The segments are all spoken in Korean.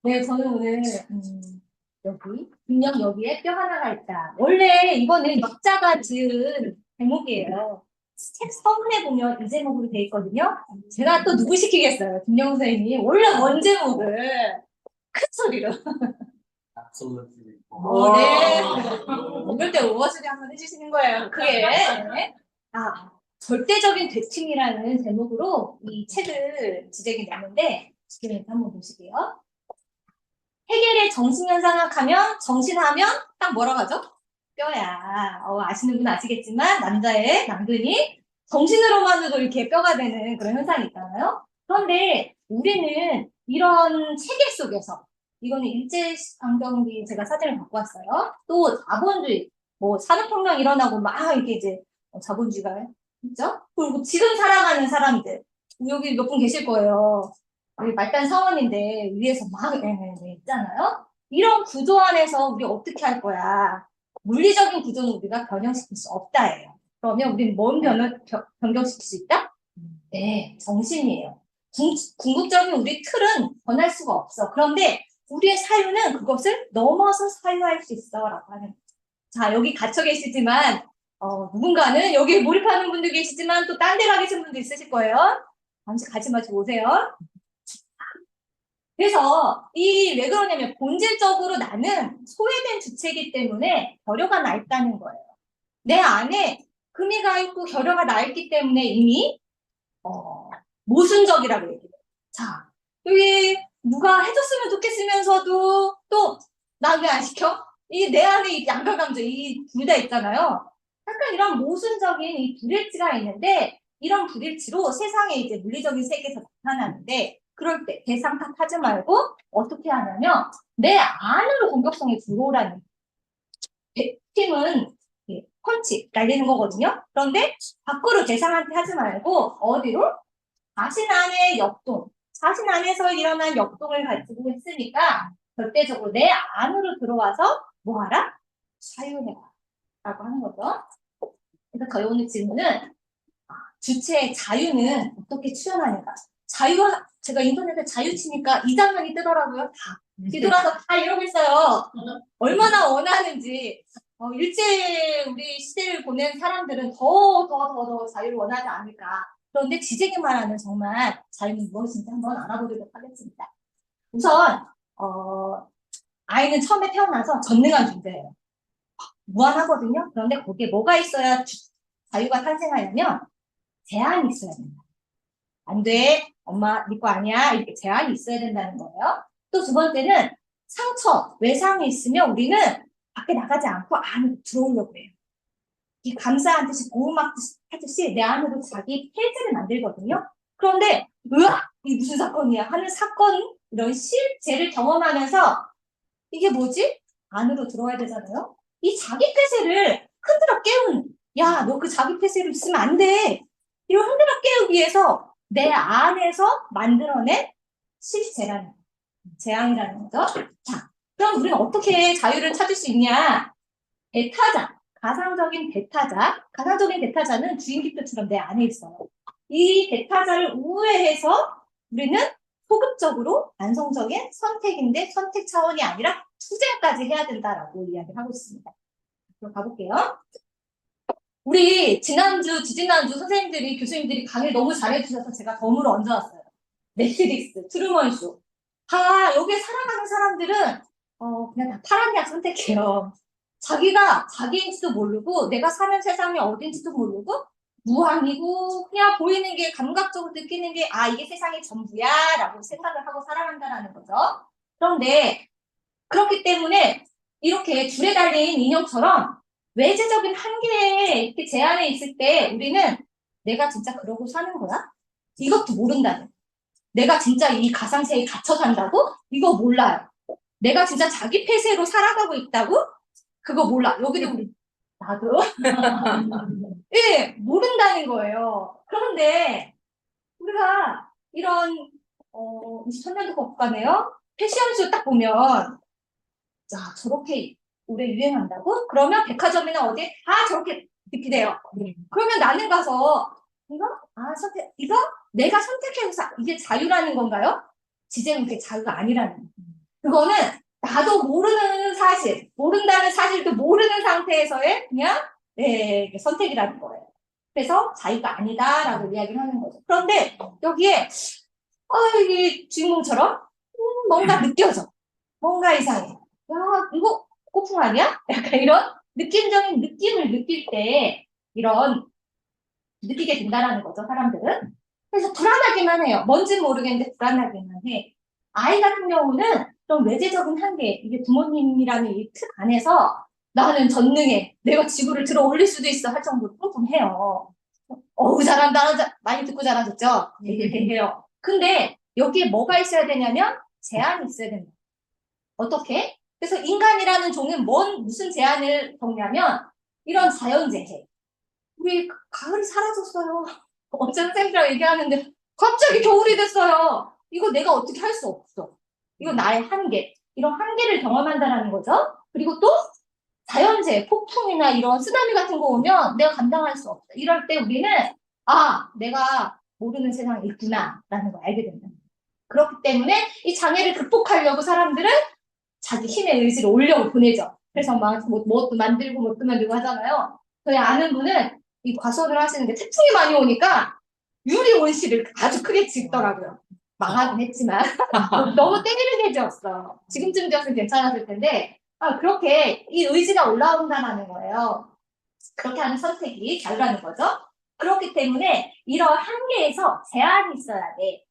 네, 저는 오늘 여기 분명 여기에 뼈 하나가 있다. 원래 이거는 역자가 지은 제목이에요. 책 서문에 보면 이 제목으로 돼 있거든요. 제가 또 누구 시키겠어요? 김영우 선생님 원래 원 제목을 큰 소리로. Absolutely. 네. 이럴 때 오버소리 한번 해주시는 거예요. 그게. 네. 절대적인 대칭이라는 제목으로 이 책을 지적이 냈는데 지금 한번 보실게요. 해겔의 정신현상학하면 정신하면 딱 뭐라고 하죠? 뼈야. 아시는 분 아시겠지만 남자의 남근이 정신으로만으로 이렇게 뼈가 되는 그런 현상이 있잖아요. 그런데 우리는 이런 체계 속에서 이거는 일제강점기 제가 사진을 갖고 왔어요. 또 자본주의, 뭐 산업혁명 일어나고 막 이렇게 이제 자본주의가 있죠? 그리고 지금 살아가는 사람들 여기 몇 분 계실 거예요. 우리 말단 사원인데 위에서 막 있잖아요. 이런 구조 안에서 우리 어떻게 할 거야? 물리적인 구조는 우리가 변형시킬 수 없다예요. 그러면 우리는 뭔 변경시킬 수 있다? 네, 정신이에요. 궁극적인 우리 틀은 변할 수가 없어. 그런데 우리의 사유는 그것을 넘어서 사유할 수 있어라고 하는. 자, 여기 갇혀 계시지만 누군가는 여기에 몰입하는 분도 계시지만 또 딴 데 가 계신 분도 있으실 거예요. 잠시 가지 마시고 오세요. 그래서 왜 그러냐면 본질적으로 나는 소외된 주체이기 때문에 결여가 나 있다는 거예요. 내 안에 금이 가 있고 결여가 나 있기 때문에 이미 모순적이라고 얘기해요. 자, 여기 누가 해줬으면 좋겠으면서도 또 나 왜 안 시켜? 이 내 안에 이 양가 감정 이 둘 다 있잖아요. 약간 이런 모순적인 이 불일치가 있는데 이런 불일치로 세상에 이제 물리적인 세계에서 나타나는데 그럴 때 대상 탓하지 말고 어떻게 하냐면 내 안으로 공격성이 들어오라는 팀은 펀치 날리는 거거든요. 그런데 밖으로 대상한테 하지 말고 어디로? 자신 안의 역동, 자신 안에서 일어난 역동을 가지고 있으니까 절대적으로 내 안으로 들어와서 뭐하라? 사유해라 라고 하는 거죠. 그래서 저희 오늘 질문은 주체의 자유는 어떻게 출현하는가? 자유와 제가 인터넷에 자유 치니까 이 장면이 뜨더라고요. 다 뒤돌아서 다 이러고 있어요. 얼마나 원하는지. 일제 우리 시대를 보낸 사람들은 더 자유를 원하지 않을까. 그런데 지적이 말하는 정말 자유는 무엇인지 한번 알아보도록 하겠습니다. 우선 아이는 처음에 태어나서 전능한 존재예요. 무한하거든요. 그런데 거기에 뭐가 있어야 자유가 탄생하냐면 제한이 있어야 된다. 안 돼. 엄마 네 거 아니야. 이렇게 제한이 있어야 된다는 거예요. 또 두 번째는 상처, 외상이 있으면 우리는 밖에 나가지 않고 안으로 들어오려고 해요. 이 감싸안듯이 보호막하듯이 내 안으로 자기 폐지를 만들거든요. 그런데 으악! 이게 무슨 사건이야 하는 사건, 이런 실제를 경험하면서 이게 뭐지? 안으로 들어와야 되잖아요. 이 자기 폐쇄를 흔들어 깨우는 야, 너 그 자기 폐쇄로 있으면 안 돼. 이걸 흔들어 깨우기 위해서 내 안에서 만들어낸 실제라는 재앙이라는 거죠. 자, 그럼 우리는 어떻게 자유를 찾을 수 있냐? 대타자, 가상적인 대타자는 주인기표처럼 내 안에 있어요. 이 대타자를 우회해서 우리는 소극적으로 완성적인 선택인데 선택 차원이 아니라 투쟁까지 해야 된다라고 이야기를 하고 있습니다. 그럼 가볼게요. 우리 지지난주 선생님들이, 교수님들이 강의를 너무 잘해주셔서 제가 덤으로 얹어놨어요. 넷플릭스, 트루먼쇼. 여기에 살아가는 사람들은 그냥 다 파란 약 선택해요. 자기가 자기인지도 모르고 내가 사는 세상이 어딘지도 모르고 무한이고 그냥 보이는 게 감각적으로 느끼는 게 이게 세상의 전부야 라고 생각을 하고 살아간다는 거죠. 그런데 그렇기 때문에 이렇게 줄에 달린 인형처럼 외재적인 한계에 이렇게 제한에 있을 때 우리는 내가 진짜 그러고 사는 거야? 이것도 모른다는. 내가 진짜 이 가상세에 갇혀 산다고? 이거 몰라요. 내가 진짜 자기 폐쇄로 살아가고 있다고? 그거 몰라. 여기도 우리 나도 예, 모른다는 거예요. 그런데 우리가 이런 23년도 국가네요. 패션쇼 딱 보면 자, 저렇게 오래 유행한다고? 그러면 백화점이나 어디 다 저렇게 입게 돼요. 그러면 나는 가서 이거? 이거? 내가 선택해서 이게 자유라는 건가요? 지제는 그게 자유가 아니라는. 그거는 나도 모르는 사실, 모른다는 사실도 모르는 상태에서의 그냥 선택이라는 거예요. 그래서 자기가 아니다라고 이야기를 하는 거죠. 그런데 여기에 이게 주인공처럼 뭔가 느껴져. 뭔가 이상해. 야, 이거 꼬풍 아니야? 약간 이런 느낌적인 느낌을 느낄 때 이런 느끼게 된다라는 거죠, 사람들은. 그래서 불안하기만 해요. 뭔지는 모르겠는데 불안하기만 해. 아이 같은 경우는 좀 외재적인 한계, 이게 부모님이라는 이 틀 안에서 나는 전능해. 내가 지구를 들어 올릴 수도 있어 할 정도로 뚱뚱해요. 어우, 잘한다. 많이 듣고 잘하셨죠? 해요. 근데 여기에 뭐가 있어야 되냐면 제한이 있어야 된다. 어떻게? 그래서 인간이라는 종은 무슨 제한을 겪냐면 이런 자연재해. 우리 가을이 사라졌어요. 어제 선생님이랑 얘기하는데 갑자기 겨울이 됐어요. 이거 내가 어떻게 할 수 없어. 이거 나의 한계. 이런 한계를 경험한다는 거죠. 그리고 또 자연재해, 폭풍이나 이런 쓰나미 같은 거 오면 내가 감당할 수 없어. 이럴 때 우리는 내가 모르는 세상이 있구나라는 걸 알게 된다. 그렇기 때문에 이 장애를 극복하려고 사람들은 자기 힘의 의지를 올려 보내죠. 그래서 막 뭐 만들고 뭐 만들고 하잖아요. 저희 아는 분은 이 과수원을 하시는데 태풍이 많이 오니까 유리 온실을 아주 크게 짓더라고요. 망하긴 했지만 너무 때리는 게 지었어. 지금쯤 되었으면 괜찮았을 텐데 그렇게 이 의지가 올라온다는 거예요. 그렇게 하는 선택이 자유라는 거죠. 그렇기 때문에 이런 한계에서 제한이 있어야 돼.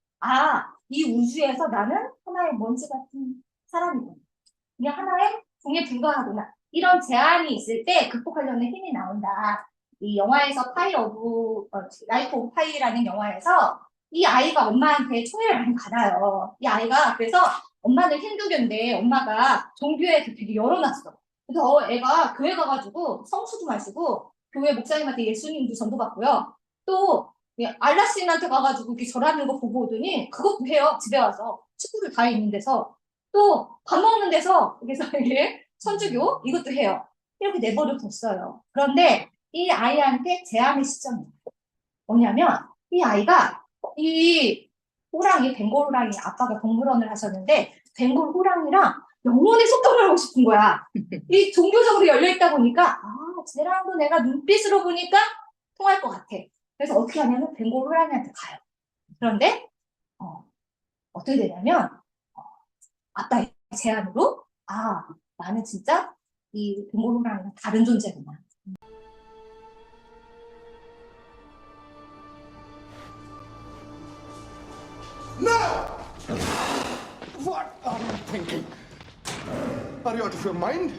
이 우주에서 나는 하나의 먼지 같은 사람이구나. 그냥 하나의 종에 불과하구나. 이런 제한이 있을 때 극복하려는 힘이 나온다. 이 영화에서 라이프 오브 파이라는 영화에서 이 아이가 엄마한테 총애를 많이 받아요. 이 아이가 그래서 엄마는 힌두교인데 엄마가 종교에 되게 열어놨어. 그래서 애가 교회 가가지고 성수도 마시고 교회 목사님한테 예수님도 전도받고요. 또 알라스인한테 가가지고 이렇게 절하는 거 보고 오더니 그것도 해요. 집에 와서 친구들 다 있는 데서 또 밥 먹는 데서 그래서 이게 천주교 이것도 해요. 이렇게 내버려 뒀어요. 그런데 이 아이한테 제한의 시점이 뭐냐면 이 아이가 이 호랑이 벵골 호랑이 아빠가 동물원을 하셨는데 벵골 호랑이랑 영혼의 소통을 하고 싶은 거야. 이 종교적으로 열려 있다 보니까 쟤랑도 내가 눈빛으로 보니까 통할 것 같아. 그래서 어떻게 하냐면 벵골 호랑이한테 가요. 그런데 어떻게 되냐면 아빠의 제안으로 나는 진짜 이 벵골 호랑이는 다른 존재구나. No! What are you thinking? Are you out of your mind?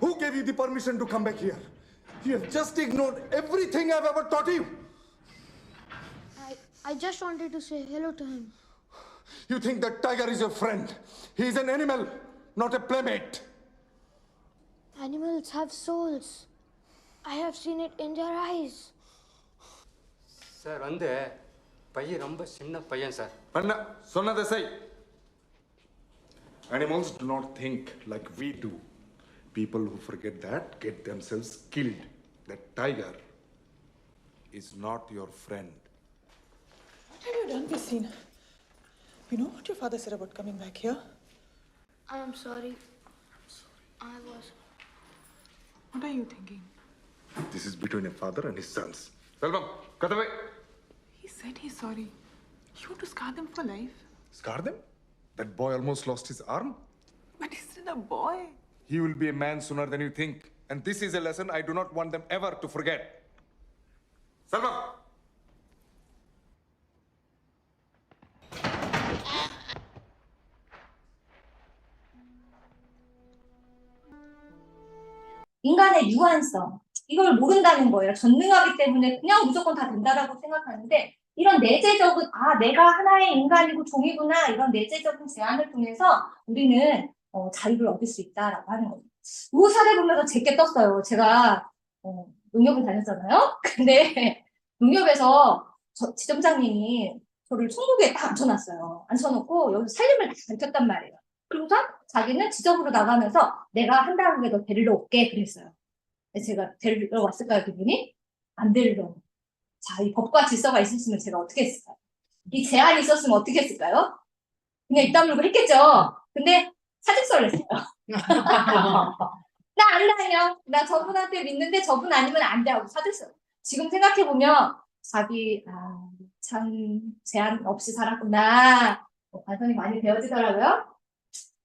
Who gave you the permission to come back here? You have just ignored everything I've ever taught you. I just wanted to say hello to him. You think that tiger is your friend. He is an animal, not a playmate. Animals have souls. I have seen it in their eyes. Sir பையன் ரொம்ப சின்ன பையன் sir. Anna, சொன்னதை செய். Animals do not think like we do. People who forget that get themselves killed. That tiger is not your friend. What have you done, Christine? You know what your father said about coming back here? I am sorry. I was. What are you thinking? This is between a father and his sons. Selvam, cut away. He said he's sorry. You want to scar them for life? Scar them? That boy almost lost his arm. But he's still a boy. He will be a man sooner than you think. And this is a lesson I do not want them ever to forget. Selvam! 인간의 유한성, 이걸 모른다는 거예요. 전능하기 때문에 그냥 무조건 다 된다라고 생각하는데 이런 내재적인 내가 하나의 인간이고 종이구나 이런 내재적인 제한을 통해서 우리는 자유를 얻을 수 있다라고 하는 거죠. 이 사례 보면서 제게 떴어요. 제가 농협을 다녔잖아요. 근데 농협에서 지점장님이 저를 총무부에 딱 앉혀놨어요. 앉혀놓고 여기서 살림을 다 가르쳤단 말이에요. 그러고서 자기는 지점으로 나가면서 내가 한 달에 너 데리러 올게 그랬어요. 제가 데리러 왔을까요, 그분이? 안 데리러. 자, 이 법과 질서가 있었으면 제가 어떻게 했을까요? 이 제한이 있었으면 어떻게 했을까요? 그냥 입 다물고 했겠죠. 근데 사진 했어요. 나 안 다녀. 나 저분한테 믿는데 저분 아니면 안 돼 하고 사줬어요. 지금 생각해보면 자기 참 제한 없이 살았구나. 반성이 많이 되어지더라고요.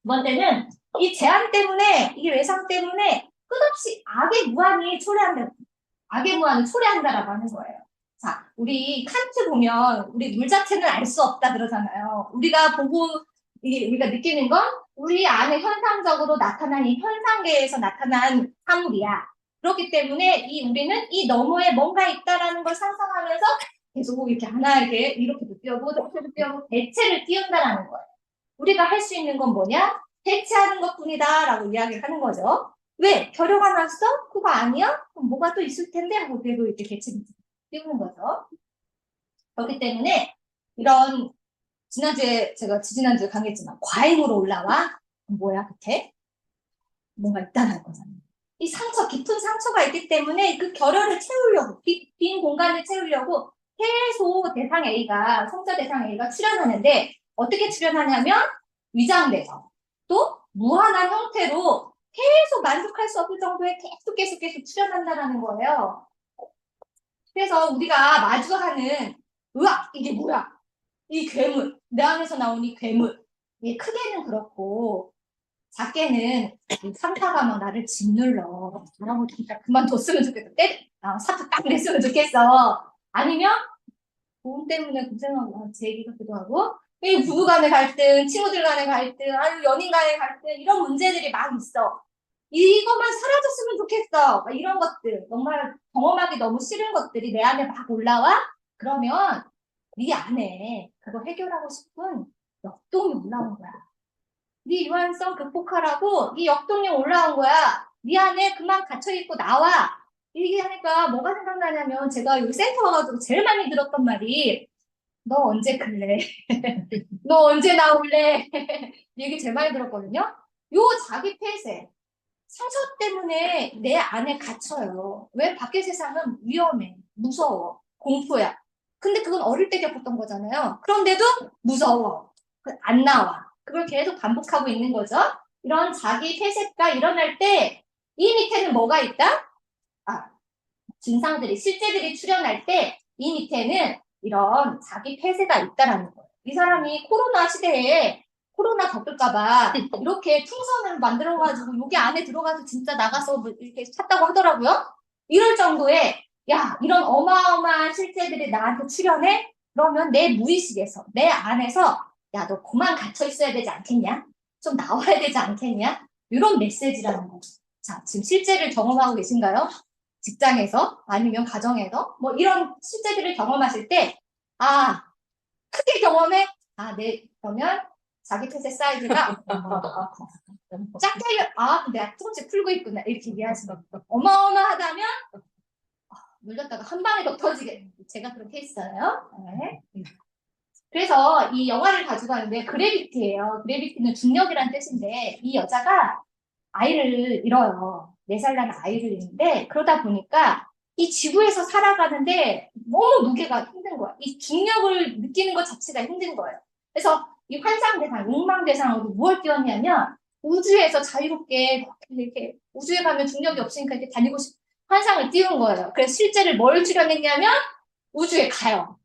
두 번째는 이 제한 때문에 이 외상 때문에 끝없이 악의 무한이 초래한다. 악의 무한을 초래한다라고 하는 거예요. 자, 우리 칸트 보면 우리 물 자체는 알 수 없다 그러잖아요. 우리가 보고 우리가 느끼는 건 우리 안에 현상적으로 나타난 이 현상계에서 나타난 사물이야. 그렇기 때문에 우리는 이 너머에 뭔가 있다라는 걸 상상하면서 계속 이렇게 하나에게 이렇게도 띄우고 저렇게도 띄우고 대체를 띄운다라는 거예요. 우리가 할 수 있는 건 뭐냐? 대체하는 것뿐이다 라고 이야기를 하는 거죠. 왜? 결여가 났어? 그거 아니야? 그럼 뭐가 또 있을 텐데 하고 그래도 이렇게 대체를 띄우는 거죠. 그렇기 때문에 이런 지난주에 제가 지난주에 강의했지만 과잉으로 올라와? 뭐야 그게? 뭔가 있다는 거잖아요. 이 상처, 깊은 상처가 있기 때문에 그 결여를 채우려고 빈 공간을 채우려고 계속 대상 A가 성자 대상 A가 출현하는데 어떻게 출현하냐면 위장돼서 또 무한한 형태로 계속 만족할 수 없을 정도의 계속 출현한다는 거예요. 그래서 우리가 마주하는 으악 이게 뭐야? 이 괴물, 내 안에서 나온 이 괴물. 이게 크게는 그렇고 작게는 상사가 막 나를 짓눌러. 나라고 진짜 그만뒀으면 좋겠어. 사표 딱 냈으면 좋겠어. 아니면 돈 때문에 고생하고 제 얘기 같기도 하고 이 부부 간의 갈등, 친구들 간의 갈등, 아니면 연인 간의 갈등 이런 문제들이 막 있어. 이것만 사라졌으면 좋겠어. 막 이런 것들 정말 경험하기 너무 싫은 것들이 내 안에 막 올라와. 그러면 네 안에 그거 해결하고 싶은 역동이 올라온 거야. 네 유한성 극복하라고 네 역동이 올라온 거야. 네 안에 그만 갇혀있고 나와. 이렇게 하니까 뭐가 생각나냐면 제가 여기 센터 와가지고 제일 많이 들었던 말이 너 언제 클래? 너 언제 나올래? 이 얘기 제일 많이 들었거든요. 요 자기 폐쇄 상처 때문에 내 안에 갇혀요. 왜? 밖의 세상은 위험해, 무서워, 공포야. 근데 그건 어릴 때 겪었던 거잖아요. 그런데도 무서워, 안 나와. 그걸 계속 반복하고 있는 거죠. 이런 자기 폐쇄가 일어날 때 이 밑에는 뭐가 있다? 증상들이, 실제들이 출현할 때 이 밑에는 이런 자기 폐쇄가 있다라는 거예요. 이 사람이 코로나 시대에 코로나 겪을까봐 이렇게 풍선을 만들어가지고 여기 안에 들어가서 진짜 나가서 뭐 이렇게 찾다고 하더라고요. 이럴 정도의 이런 어마어마한 실제들이 나한테 출현해? 그러면 내 무의식에서 내 안에서 너 그만 갇혀 있어야 되지 않겠냐? 좀 나와야 되지 않겠냐? 이런 메시지라는 거죠. 자, 지금 실제를 경험하고 계신가요? 직장에서 아니면 가정에서 뭐 이런 실제들을 경험하실 때 크게 경험해? 그러면 자기 폐쇄 사이즈가 작게 내가 조금씩 풀고 있구나 이렇게 이해하시면 어마어마하다면 눌렸다가 한 방에 더 터지게 제가 그렇게 했어요. 네. 그래서 이 영화를 가지고 왔는데 그래비티예요. 그래비티는 중력이란 뜻인데 이 여자가 아이를 잃어요. 4살 난 아이를 잃는데 그러다 보니까 이 지구에서 살아가는데 너무 무게가 힘든 거야. 이 중력을 느끼는 것 자체가 힘든 거예요. 그래서 이 환상 대상, 욕망 대상으로 무엇을 띄웠냐면 우주에서 자유롭게 이렇게 우주에 가면 중력이 없으니까 이렇게 다니고 싶은 환상을 띄운 거예요. 그래서 실제를 뭘 출연했냐면 우주에 가요.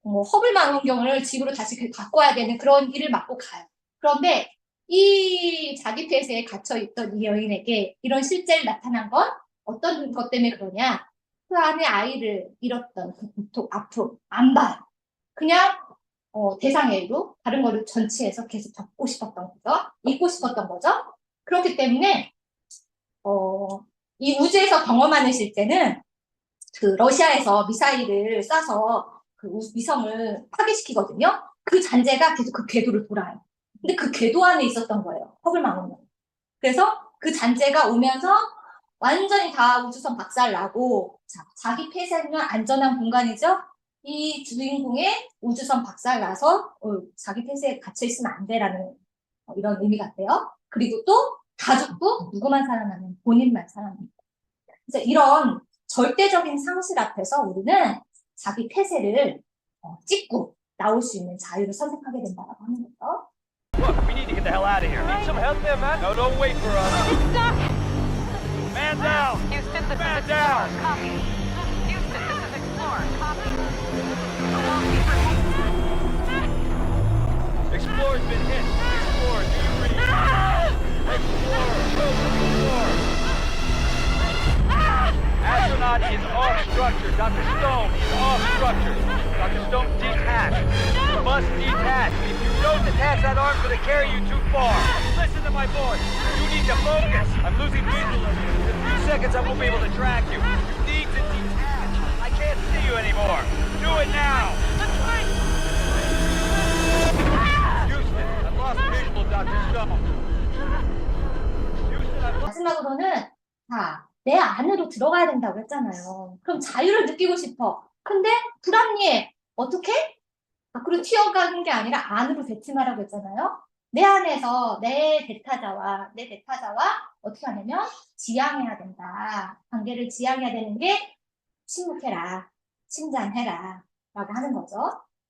허블 망원경을 지구로 다시 갖고 와야 되는 그런 일을 맡고 가요. 그런데 이 자기 폐쇄에 갇혀있던 이 여인에게 이런 실제를 나타난 건 어떤 것 때문에 그러냐? 그 안에 아이를 잃었던 그 고통, 아픔, 안 봐요. 그냥 대상애로 다른 거를 전치해서 계속 겪고 싶었던 거죠. 잊고 싶었던 거죠. 그렇기 때문에 이 우주에서 경험하는 실제는 그 러시아에서 미사일을 쏴서 그 위성을 파괴시키거든요. 그 잔재가 계속 그 궤도를 돌아요. 근데 그 궤도 안에 있었던 거예요. 허블 망원경. 그래서 그 잔재가 오면서 완전히 다 우주선 박살나고 자기 폐쇄는 안전한 공간이죠. 이 주인공의 우주선 박살나서 자기 폐쇄에 갇혀있으면 안 돼라는 이런 의미 같아요. 그리고 또 가족도 누구만 살아나면 본인만 살아납니다. 그래서 이런 절대적인 상실 앞에서 우리는 자기 폐쇄를 찍고 나올 수 있는 자유를 선택하게 된다고 하는 거죠. We need to get the hell out of here. Need some help there, man? No, don't wait for us. It's stuck! Man down! Houston, this Man is down! Explorer. Copy. Houston, this is Explorer. Copy. Explorer's been hit. Explorer, do you read? Explorer, go for the Explorer. Astronaut is off structure. Dr. Stone is off structure. Dr. Stone, detach. You must detach. If you don't detach, that arm's gonna carry you too far. Listen to my voice. You need to focus. I'm losing visual. In a few seconds, I won't be able to track you. You need to detach. I can't see you anymore. Do it now. Houston, I've lost visual, Dr. Stone. Houston, I've lost... 마지막으로는 자, 내 안으로 들어가야 된다고 했잖아요. 그럼 자유를 느끼고 싶어. 근데 불합리해. 어떻게? 밖으로 튀어가는 게 아니라 안으로 대침하라고 했잖아요. 내 안에서 내 대타자와 어떻게 하냐면 지향해야 된다. 관계를 지향해야 되는 게 침묵해라. 침잠해라. 라고 하는 거죠.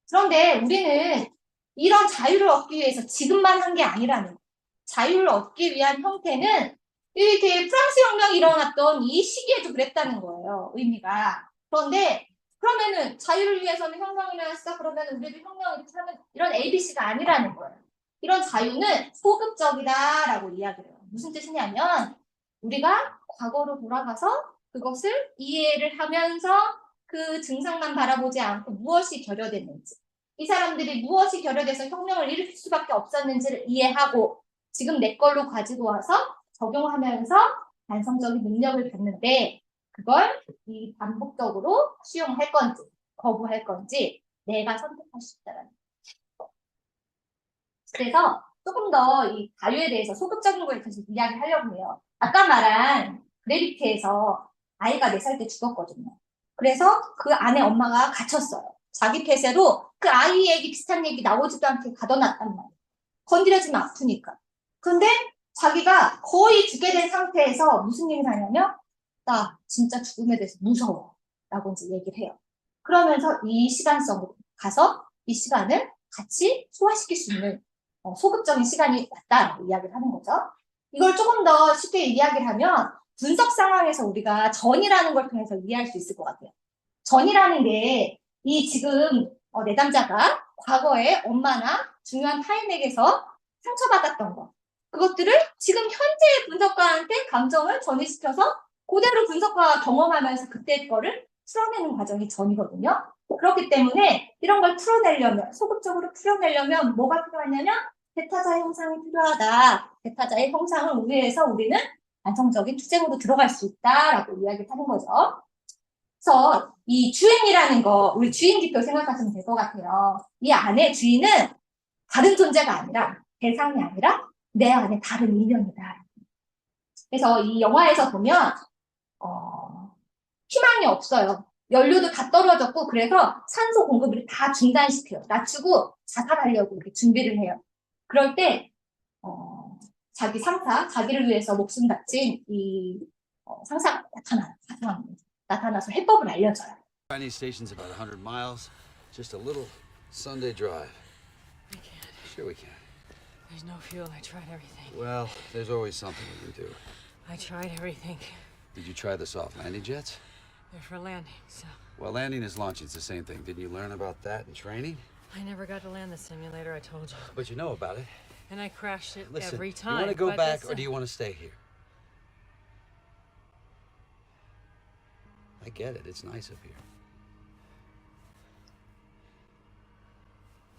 그런데 우리는 이런 자유를 얻기 위해서 지금만 한 게 아니라는 거예요. 자유를 얻기 위한 형태는 이렇게 프랑스 혁명이 일어났던 이 시기에도 그랬다는 거예요. 의미가. 그런데 그러면은 자유를 위해서는 혁명을 했어? 그러면 우리도 혁명을 이렇게 하면 이런 ABC가 아니라는 거예요. 이런 자유는 소극적이다라고 이야기를 해요. 무슨 뜻이냐면 우리가 과거로 돌아가서 그것을 이해를 하면서 그 증상만 바라보지 않고 무엇이 결여됐는지 이 사람들이 무엇이 결여돼서 혁명을 일으킬 수밖에 없었는지를 이해하고 지금 내 걸로 가지고 와서 적용하면서 반성적인 능력을 갖는데 그걸 이 반복적으로 수용할 건지 거부할 건지 내가 선택할 수 있다는 거예요. 그래서 조금 더 이 자유에 대해서 소극적인 거에 대해서 이야기하려고 해요. 아까 말한 그래비티에서 아이가 4살 때 죽었거든요. 그래서 그 안에 엄마가 갇혔어요. 자기 폐쇄로 그 아이 얘기 비슷한 얘기 나오지도 않게 가둬놨단 말이에요. 건드려지면 아프니까. 근데 자기가 거의 죽게 된 상태에서 무슨 얘기를 하냐면 나 진짜 죽음에 대해서 무서워 라고 이제 얘기를 해요. 그러면서 이 시간성으로 가서 이 시간을 같이 소화시킬 수 있는 소극적인 시간이 왔다라고 이야기를 하는 거죠. 이걸 조금 더 쉽게 이야기를 하면 분석 상황에서 우리가 전이라는 걸 통해서 이해할 수 있을 것 같아요. 전이라는 게 이 지금 내담자가 과거에 엄마나 중요한 타인에게서 상처받았던 것 그것들을 지금 현재의 분석가한테 감정을 전이시켜서 그대로 분석가가 경험하면서 그때 거를 풀어내는 과정이 전이거든요. 그렇기 때문에 이런 걸 풀어내려면 소극적으로 풀어내려면 뭐가 필요하냐면 대타자의 형상이 필요하다. 대타자의 형상을 위해서 우리는 반성적인 투쟁으로 들어갈 수 있다라고 이야기를 하는 거죠. 그래서 이 주인이라는 거 우리 주인기표 생각하시면 될 것 같아요. 이 안에 주인은 다른 존재가 아니라 대상이 아니라 내 안에 다른 인연이다. 그래서 이 영화에서 보면 희망이 없어요. 연료도 다 떨어졌고 그래서 산소 공급을 다 중단시켜요. 낮추고 자살하려고 이렇게 준비를 해요. 그럴 때 자기 상사, 자기를 위해서 목숨 바친 이 상사가 나타나서 해법을 알려줘요. Chinese station's about 100 miles. Just a little Sunday drive. I can't. Sure we can. There's no fuel. I tried everything. Well, there's always something we can do. I tried everything. Did you try the soft landing jets? They're for landing, so... Well, landing is launching. It's the same thing. Didn't you learn about that in training? I never got to land the simulator, I told you. But you know about it. And I crashed it Listen, every you time. want to go but back it's or do you want to stay here? I get it. It's nice up here.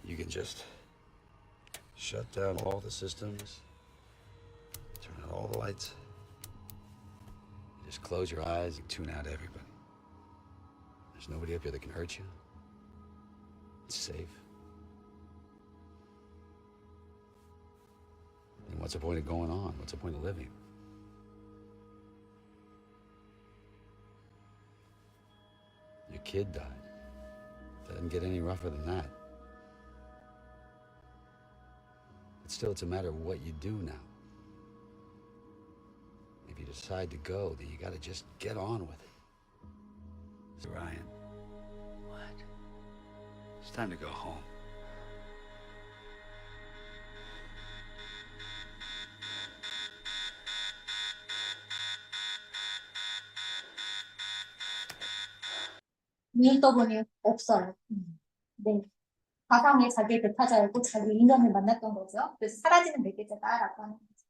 You can just shut down all the systems, turn out all the lights. Just close your eyes and tune out everybody. There's nobody up here that can hurt you. It's safe. And what's the point of going on? What's the point of living? Your kid died. Doesn't get any rougher than that. But still, it's a matter of what you do now. If you decide to go, then you gotta just get on with it. Ryan. What? It's time to go home. 눈 떠보니 없어요. 네. 가상의 자기의 배타자였고 자기 인연을 만났던 거죠. 그래서 사라지는 매개자다라고 하는 거죠.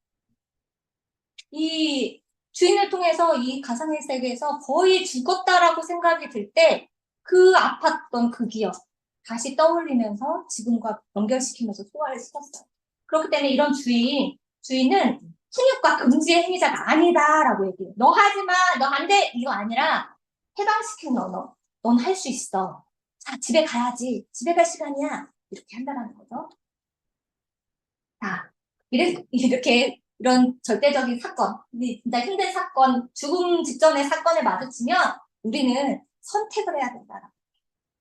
이 주인을 통해서 이 가상의 세계에서 거의 죽었다라고 생각이 들 때 그 아팠던 그 기억 다시 떠올리면서 지금과 연결시키면서 소화를 시켰어요. 그렇기 때문에 이런 주인은 훈육과 금지의 행위자가 아니다라고 얘기해요. 너 하지 마, 너 안 돼, 이거 아니라 해방시킨 넌 할 수 있어. 자, 집에 가야지. 집에 갈 시간이야. 이렇게 한다는 거죠. 자, 이렇게 이런 절대적인 사건, 진짜 힘든 사건, 죽음 직전의 사건에 마주치면 우리는 선택을 해야 된다.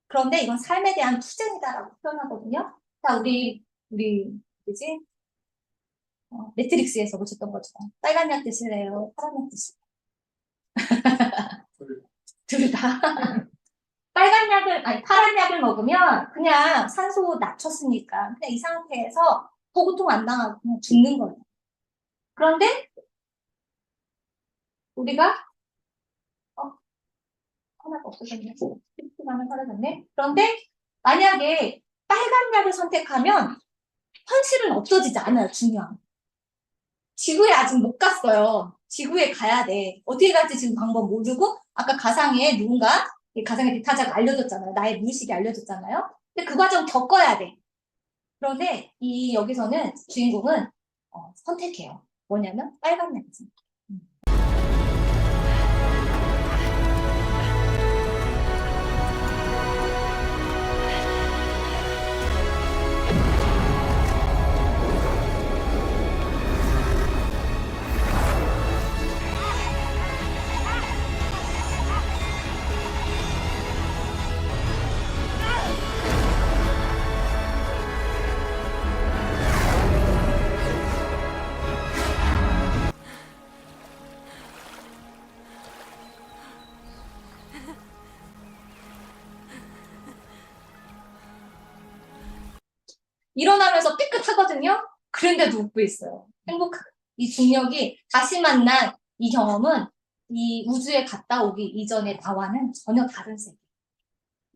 그런데 이건 삶에 대한 투쟁이다라고 표현하거든요. 자, 우리 뭐지? 매트릭스에서 보셨던 것처럼 빨간 약 드실래요? 파란 약 드실래요? 둘 다. 파란 약을 먹으면 그냥 산소 낮췄으니까 그냥 이 상태에서 더 고통 안 당하고 그냥 죽는 거예요. 그런데 우리가 하나가 없어졌네. 하나 사라졌네. 그런데 만약에 빨간 약을 선택하면 현실은 없어지지 않아요. 중요한. 지구에 아직 못 갔어요. 지구에 가야 돼. 어떻게 갈지 지금 방법 모르고 아까 가상에 누군가 가상의 대타자가 알려줬잖아요. 나의 무의식이 알려줬잖아요. 근데 그 과정 겪어야 돼. 그런데 여기서는 주인공은 선택해요. 뭐냐면 빨간 약이죠. 일어나면서 삐끗하거든요. 그런데도 웃고 있어요. 행복하게. 이 중력이 다시 만난 이 경험은 이 우주에 갔다 오기 이전의 나와는 전혀 다른 세계.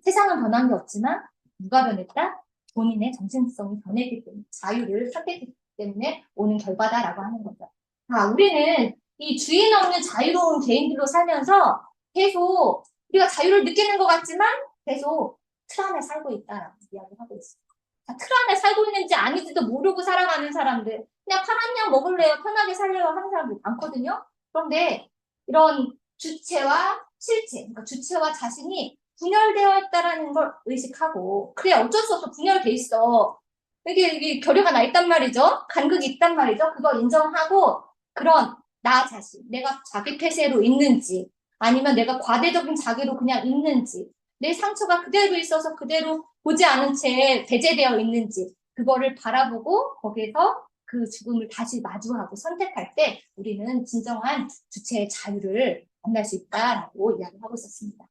세상은 변한 게 없지만 누가 변했다? 본인의 정신성이 변했기 때문에 자유를 선택했기 때문에 오는 결과다라고 하는 거죠. 자, 우리는 이 주인 없는 자유로운 개인들로 살면서 계속 우리가 자유를 느끼는 것 같지만 계속 틀 안에 살고 있다라고 이야기하고 있어요. 틀 안에 살고 있는지 아닌지도 모르고 살아가는 사람들, 그냥 파란 약 먹을래요, 편하게 살려고 하는 사람들 많거든요. 그런데 이런 주체와 실체, 그러니까 주체와 자신이 분열되어 있다라는 걸 의식하고, 그래 어쩔 수 없어 분열돼 있어. 이게 결여가 나 있단 말이죠. 간극이 있단 말이죠. 그걸 인정하고 그런 나 자신, 내가 자기 폐쇄로 있는지 아니면 내가 과대적인 자기로 그냥 있는지, 내 상처가 그대로 있어서 그대로 보지 않은 채 배제되어 있는지 그거를 바라보고 거기에서 그 죽음을 다시 마주하고 선택할 때 우리는 진정한 주체의 자유를 만날 수 있다라고 이야기하고 있었습니다.